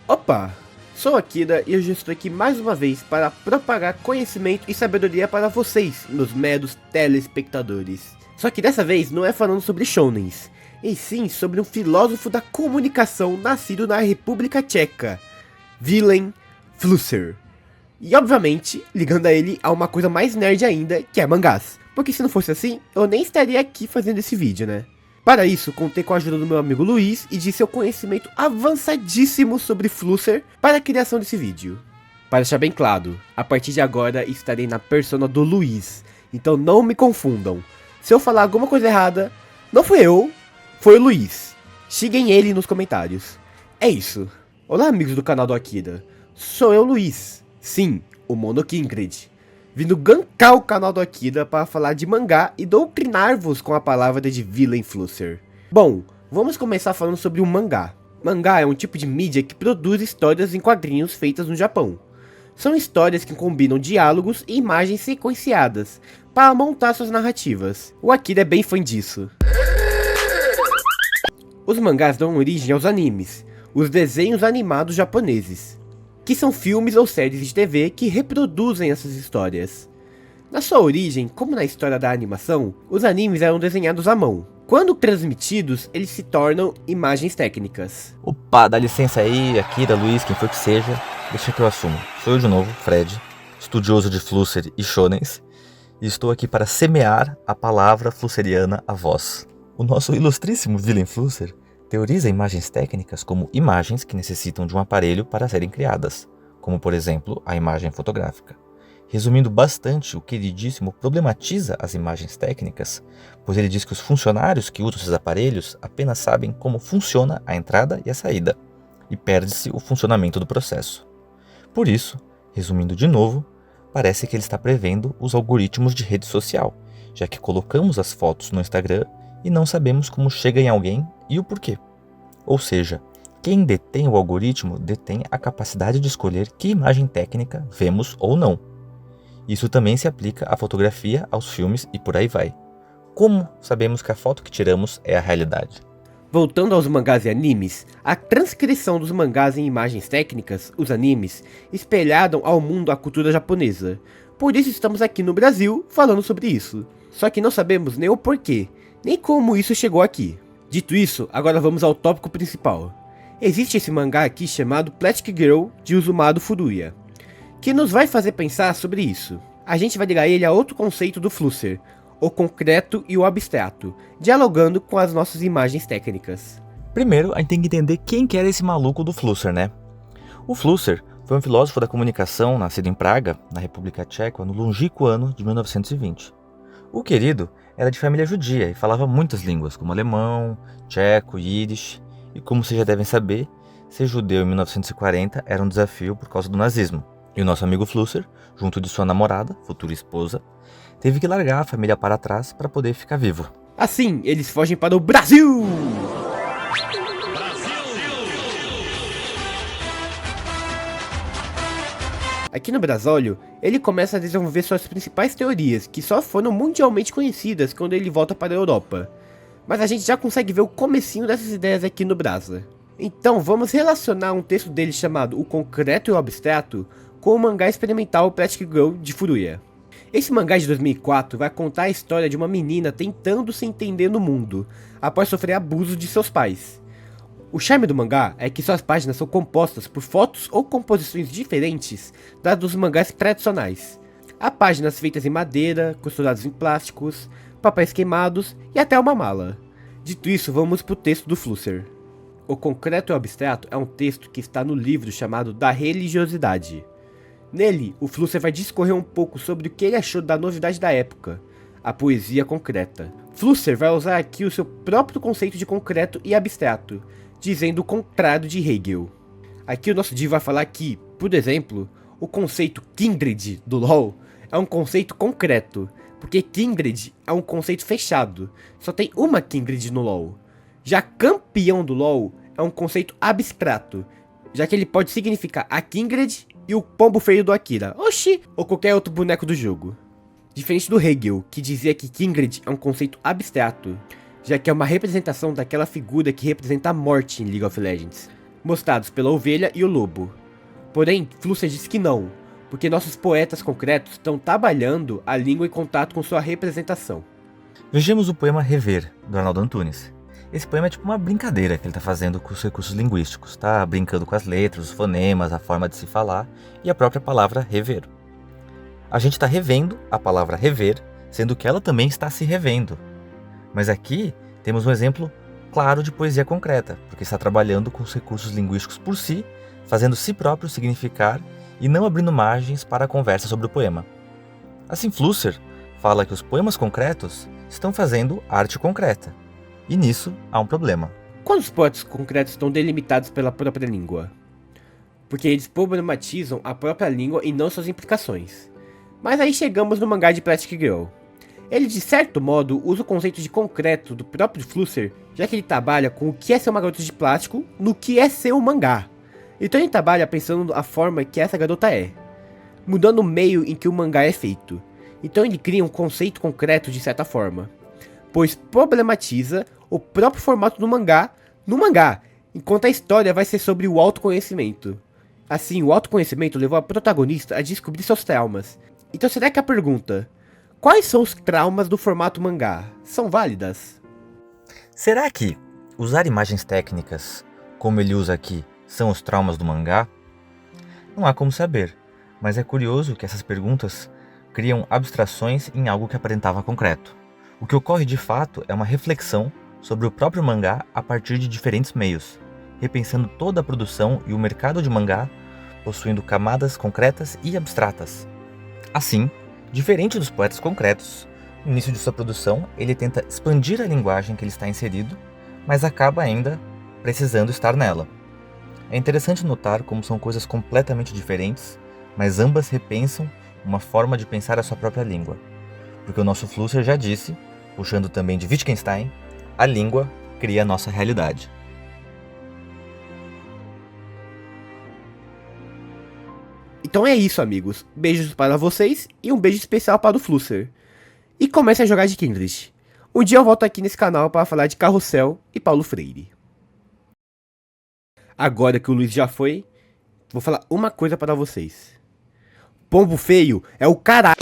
Opa! Sou Akira e hoje estou aqui mais uma vez para propagar conhecimento e sabedoria para vocês, meus meros telespectadores. Só que dessa vez não é falando sobre shounens, e sim sobre um filósofo da comunicação nascido na República Tcheca, Vilém Flusser. E obviamente, ligando a ele a uma coisa mais nerd ainda, que é mangás. Porque se não fosse assim, eu nem estaria aqui fazendo esse vídeo, né? Para isso, contei com a ajuda do meu amigo Luiz e de seu conhecimento avançadíssimo sobre Flusser para a criação desse vídeo. Para deixar bem claro, a partir de agora estarei na persona do Luiz, então não me confundam. Se eu falar alguma coisa errada, não fui eu, foi o Luiz. Xinguem ele nos comentários. É isso. Olá amigos do canal do Akira, sou eu Luiz, sim, o Monokingred. Vindo gankar o canal do Akira para falar de mangá e doutrinar-vos com a palavra de Vilém Flusser. Bom, vamos começar falando sobre o mangá. Mangá é um tipo de mídia que produz histórias em quadrinhos feitas no Japão. São histórias que combinam diálogos e imagens sequenciadas para montar suas narrativas. O Akira é bem fã disso. Os mangás dão origem aos animes, os desenhos animados japoneses, que são filmes ou séries de TV que reproduzem essas histórias. Na sua origem, como na história da animação, os animes eram desenhados à mão. Quando transmitidos, eles se tornam imagens técnicas. Opa, dá licença aí, Akira, Luiz, quem for que seja, deixa que eu assumo. Sou eu de novo, Fred, estudioso de Flusser e shonens, e estou aqui para semear a palavra flusseriana a vós. O nosso ilustríssimo Vilém Flusser teoriza imagens técnicas como imagens que necessitam de um aparelho para serem criadas, como por exemplo a imagem fotográfica. Resumindo bastante, o queridíssimo problematiza as imagens técnicas, pois ele diz que os funcionários que usam esses aparelhos apenas sabem como funciona a entrada e a saída, e perde-se o funcionamento do processo. Por isso, resumindo de novo, parece que ele está prevendo os algoritmos de rede social, já que colocamos as fotos no Instagram e não sabemos como chega em alguém e o porquê. Ou seja, quem detém o algoritmo detém a capacidade de escolher que imagem técnica vemos ou não. Isso também se aplica à fotografia, aos filmes e por aí vai. Como sabemos que a foto que tiramos é a realidade? Voltando aos mangás e animes, a transcrição dos mangás em imagens técnicas, os animes, espelharam ao mundo a cultura japonesa. Por isso estamos aqui no Brasil falando sobre isso. Só que não sabemos nem o porquê, nem como isso chegou aqui. Dito isso, agora vamos ao tópico principal. Existe esse mangá aqui chamado Plastic Girl de Uzumado Furuya, que nos vai fazer pensar sobre isso. A gente vai ligar ele a outro conceito do Flusser, o concreto e o abstrato, dialogando com as nossas imagens técnicas. Primeiro, a gente tem que entender quem que era esse maluco do Flusser, né? O Flusser foi um filósofo da comunicação nascido em Praga, na República Tcheca, no longínquo ano de 1920. O querido era de família judia e falava muitas línguas, como alemão, tcheco, yiddish. E como vocês já devem saber, ser judeu em 1940 era um desafio por causa do nazismo. E o nosso amigo Flusser, junto de sua namorada, futura esposa, teve que largar a família para trás para poder ficar vivo. Assim, eles fogem para o Brasil! Aqui no Brasólio, ele começa a desenvolver suas principais teorias, que só foram mundialmente conhecidas quando ele volta para a Europa. Mas a gente já consegue ver o comecinho dessas ideias aqui no Brasa. Então vamos relacionar um texto dele chamado O Concreto e o Abstrato com o mangá experimental Plastic Girl de Furuya. Esse mangá de 2004 vai contar a história de uma menina tentando se entender no mundo, após sofrer abuso de seus pais. O charme do mangá é que suas páginas são compostas por fotos ou composições diferentes das dos mangás tradicionais. Há páginas feitas em madeira, costuradas em plásticos, papéis queimados e até uma mala. Dito isso, vamos para o texto do Flusser. O Concreto e o Abstrato é um texto que está no livro chamado Da Religiosidade. Nele, o Flusser vai discorrer um pouco sobre o que ele achou da novidade da época, a poesia concreta. Flusser vai usar aqui o seu próprio conceito de concreto e abstrato, dizendo o contrário de Hegel. Aqui o nosso Di vai falar que, por exemplo, o conceito Kindred do LoL é um conceito concreto, porque Kindred é um conceito fechado, só tem uma Kindred no LoL. Já campeão do LoL é um conceito abstrato, já que ele pode significar a Kindred e o pombo feio do Akira, oxi, ou qualquer outro boneco do jogo. Diferente do Hegel, que dizia que Kindred é um conceito abstrato, já que é uma representação daquela figura que representa a morte em League of Legends. mostrados pela ovelha e o lobo. Porém, Flusser diz que não, porque nossos poetas concretos estão trabalhando a língua em contato com sua representação. Vejamos o poema Rever, do Arnaldo Antunes. Esse poema é tipo uma brincadeira que ele está fazendo com os recursos linguísticos, tá brincando com as letras, os fonemas, a forma de se falar e a própria palavra rever. A gente está revendo a palavra rever, sendo que ela também está se revendo. Mas aqui temos um exemplo claro de poesia concreta, porque está trabalhando com os recursos linguísticos por si, fazendo si próprio significar e não abrindo margens para a conversa sobre o poema. Assim, Flusser fala que os poemas concretos estão fazendo arte concreta. E nisso há um problema. Quando os poetas concretos estão delimitados pela própria língua? Porque eles problematizam a própria língua e não suas implicações. Mas aí chegamos no mangá de Plastic Girl. Ele, de certo modo, usa o conceito de concreto do próprio Flusser, já que ele trabalha com o que é ser uma garota de plástico no que é ser um mangá. Então ele trabalha pensando a forma que essa garota é, mudando o meio em que o mangá é feito. Então ele cria um conceito concreto de certa forma, pois problematiza o próprio formato do mangá no mangá, enquanto a história vai ser sobre o autoconhecimento. Assim, o autoconhecimento levou a protagonista a descobrir seus traumas. Então será que a pergunta, quais são os traumas do formato mangá, são válidas? Será que usar imagens técnicas, como ele usa aqui, são os traumas do mangá? Não há como saber, mas é curioso que essas perguntas criam abstrações em algo que aparentava concreto. O que ocorre de fato é uma reflexão sobre o próprio mangá a partir de diferentes meios, repensando toda a produção e o mercado de mangá, possuindo camadas concretas e abstratas. Assim, diferente dos poetas concretos, no início de sua produção ele tenta expandir a linguagem que ele está inserido, mas acaba ainda precisando estar nela. É interessante notar como são coisas completamente diferentes, mas ambas repensam uma forma de pensar a sua própria língua. Porque o nosso Flusser já disse, puxando também de Wittgenstein, a língua cria a nossa realidade. Então é isso, amigos. Beijos para vocês e um beijo especial para o Flusser. E comece a jogar de Kindred. Um dia eu volto aqui nesse canal para falar de Carrossel e Paulo Freire. Agora que o Luiz já foi, vou falar uma coisa para vocês. Pombo feio é o caralho.